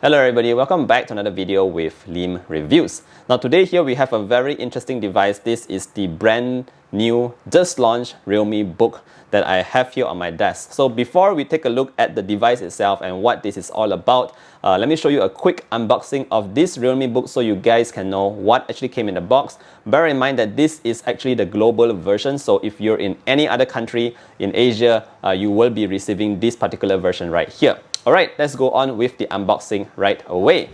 Hello everybody, welcome back to another video with REALME Reviews. Now today here we have a very interesting device. This is the brand new, just launched REALME book that I have here on my desk. So before we take a look at the device itself and what this is all about, let me show you a quick unboxing of this REALME book so you guys can know what actually came in the box. Bear in mind that this is actually the global version, so if you're in any other country in Asia, you will be receiving this particular version right here. Alright, let's go on with the unboxing right away.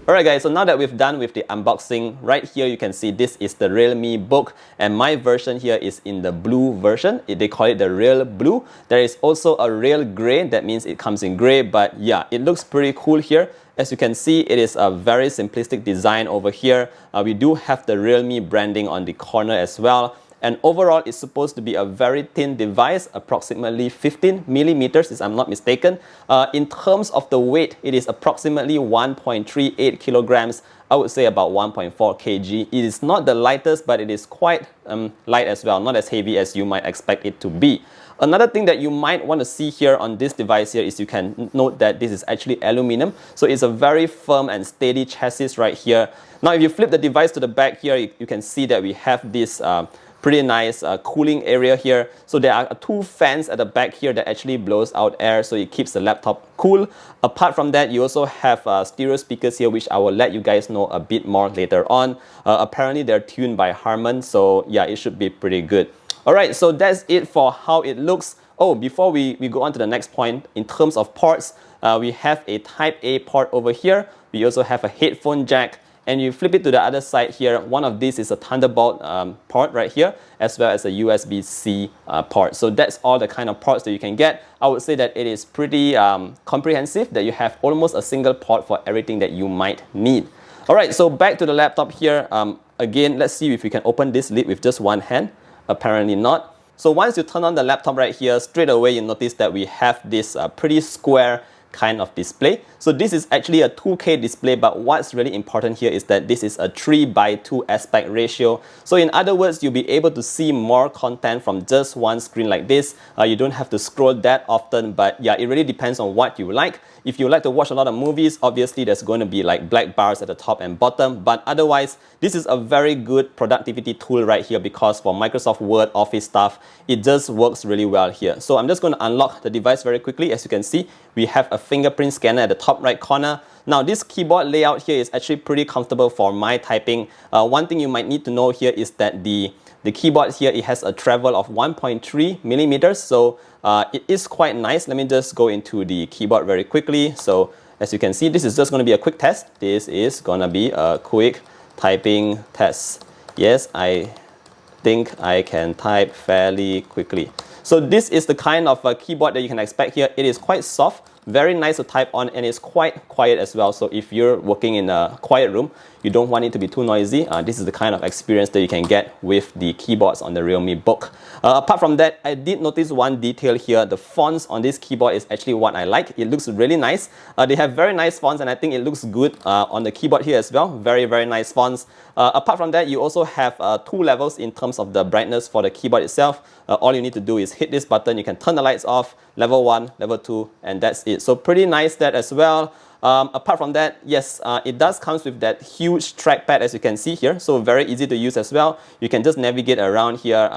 Alright guys, so now that we've done with the unboxing, right here you can see this is the REALME book and my version here is in the blue version. They call it the Real Blue. There is also a Real Grey, that means it comes in grey, but yeah, it looks pretty cool here. As you can see, it is a very simplistic design over here. We do have the REALME branding on the corner as well. And overall, it's supposed to be a very thin device, approximately 15 millimeters, if I'm not mistaken. In terms of the weight, it is approximately 1.38 kilograms. I would say about 1.4 kg. It is not the lightest, but it is quite light as well, not as heavy as you might expect it to be. Another thing that you might want to see here on this device here is you can note that this is actually aluminum. So it's a very firm and steady chassis right here. Now, if you flip the device to the back here, you can see that we have this pretty nice cooling area here. So there are two fans at the back here that actually blows out air, so it keeps the laptop cool. Apart from that, you also have stereo speakers here, which I will let you guys know a bit more later on. Apparently they're tuned by Harman, so yeah, it should be pretty good. Alright, so that's it for how it looks. Oh, before we go on to the next point, in terms of ports, we have a Type A port over here. We also have a headphone jack. And you flip it to the other side here, one of these is a Thunderbolt port right here, as well as a USB-C port. So that's all the kind of ports that you can get. I would say that it is pretty comprehensive, that you have almost a single port for everything that you might need. Alright, so back to the laptop here. Again, let's see if we can open this lid with just one hand. Apparently not. So once you turn on the laptop right here, straight away you notice that we have this pretty square kind of display. So this is actually a 2K display, but what's really important here is that this is a 3:2 aspect ratio. So in other words, you'll be able to see more content from just one screen like this. You don't have to scroll that often, but yeah, it really depends on what you like. If you like to watch a lot of movies, obviously there's going to be like black bars at the top and bottom, but otherwise, this is a very good productivity tool right here because for Microsoft Word, Office stuff, it just works really well here. So I'm just going to unlock the device very quickly. As you can see, we have a fingerprint scanner at the top right corner. Now this keyboard layout here is actually pretty comfortable for my typing. One thing you might need to know here is that the keyboard here, it has a travel of 1.3 millimeters, so it is quite nice. Let me just go into the keyboard very quickly. So as you can see, this is just going to be a quick test. This is going to be a quick typing test. Yes, I think I can type fairly quickly. So this is the kind of keyboard that you can expect here. It is quite soft, very nice to type on, and it's quite quiet as well. So if you're working in a quiet room, you don't want it to be too noisy, this is the kind of experience that you can get with the keyboards on the REALME book. Apart from that, I did notice one detail here. The fonts on this keyboard is actually what I like. It looks really nice. They have very nice fonts, and I think it looks good on the keyboard here as well. Very, very nice fonts. Apart from that, you also have two levels in terms of the brightness for the keyboard itself. All you need to do is hit this button. You can turn the lights off, level 1, level 2, and that's it. So pretty nice that as well. Apart from that, yes, it does comes with that huge trackpad as you can see here, so very easy to use as well. You can just navigate around here.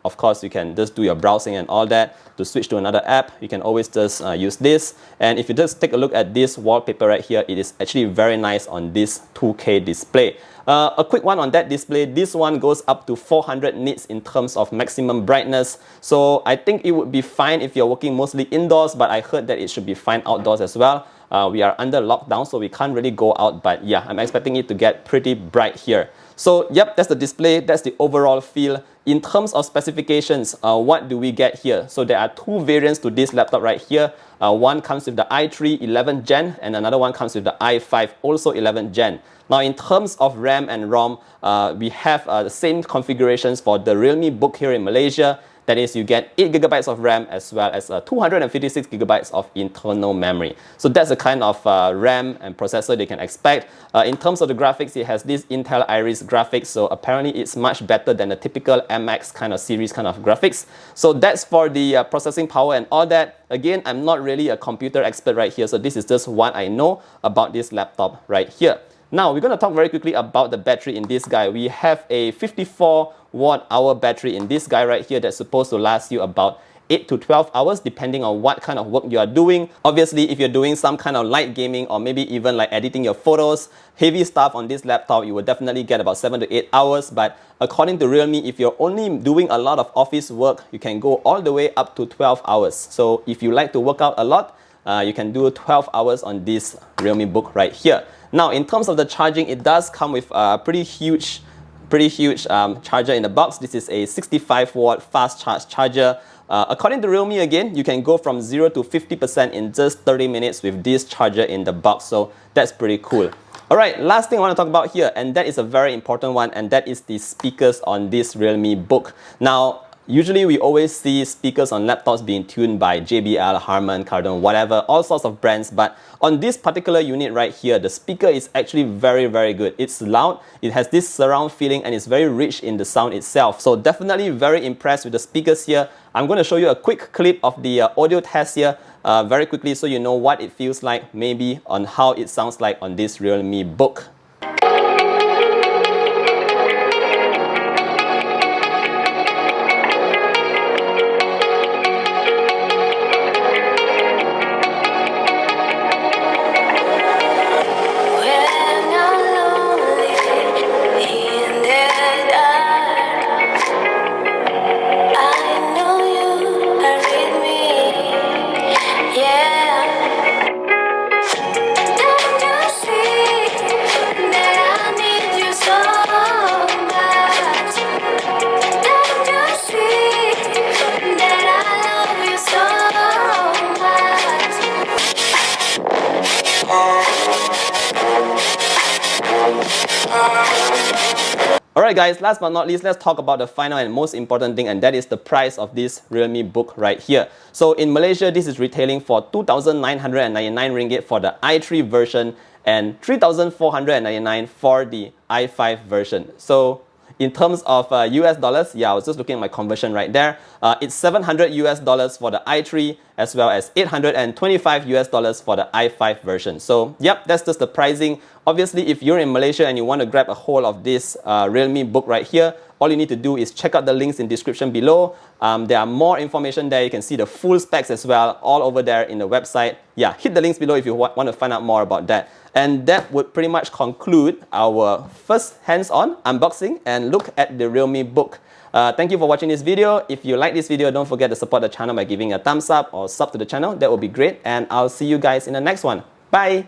Of course, you can just do your browsing and all that. To switch to another app, you can always just use this. And if you just take a look at this wallpaper right here, it is actually very nice on this 2K display. A quick one on that display, this one goes up to 400 nits in terms of maximum brightness. So I think it would be fine if you're working mostly indoors, but I heard that it should be fine outdoors as well. we are under lockdown, so we can't really go out, but yeah, I'm expecting it to get pretty bright here. So yep, that's the display, that's the overall feel. In terms of specifications, what do we get here? So there are two variants to this laptop right here. One comes with the i3 11th gen and another one comes with the i5 also 11th gen. Now in terms of RAM and ROM, we have the same configurations for the Realme Book here in Malaysia. That is, you get 8GB of RAM as well as 256GB of internal memory. So that's the kind of RAM and processor they can expect. In terms of the graphics, it has this Intel Iris graphics, so apparently it's much better than the typical MX kind of series kind of graphics. So that's for the processing power and all that. Again, I'm not really a computer expert right here, so this is just what I know about this laptop right here. Now, we're going to talk very quickly about the battery in this guy. We have a 54-watt-hour battery in this guy right here that's supposed to last you about 8 to 12 hours depending on what kind of work you are doing. Obviously, if you're doing some kind of light gaming or maybe even like editing your photos, heavy stuff on this laptop, you will definitely get about 7 to 8 hours. But according to Realme, if you're only doing a lot of office work, you can go all the way up to 12 hours. So if you like to work out a lot, you can do 12 hours on this Realme Book right here. Now, in terms of the charging, it does come with a pretty huge charger in the box. This is a 65-watt fast charge charger. According to Realme again, you can go from 0 to 50% in just 30 minutes with this charger in the box. So that's pretty cool. Alright, last thing I want to talk about here, and that is a very important one, and that is the speakers on this Realme Book. Now, usually we always see speakers on laptops being tuned by JBL, Harman, Kardon, whatever, all sorts of brands. But on this particular unit right here, the speaker is actually very, very good. It's loud, it has this surround feeling, and it's very rich in the sound itself. So definitely very impressed with the speakers here. I'm going to show you a quick clip of the audio test here very quickly so you know what it feels like, maybe on how it sounds like on this Realme Book. Alright guys, last but not least, let's talk about the final and most important thing, and that is the price of this Realme Book right here. So in Malaysia, this is retailing for 2,999 ringgit for the i3 version and 3,499 for the i5 version. So in terms of US dollars, yeah, I was just looking at my conversion right there. It's 700 US dollars for the i3 as well as 825 US dollars for the i5 version. So yep, that's just the pricing. Obviously, if you're in Malaysia and you want to grab a hold of this Realme Book right here, all you need to do is check out the links in the description below. There are more information there. You can see the full specs as well, all over there in the website. Yeah, hit the links below if you want to find out more about that. And that would pretty much conclude our first hands-on unboxing and look at the Realme Book. Thank you for watching this video. If you like this video, don't forget to support the channel by giving a thumbs up or sub to the channel. That would be great. And I'll see you guys in the next one. Bye!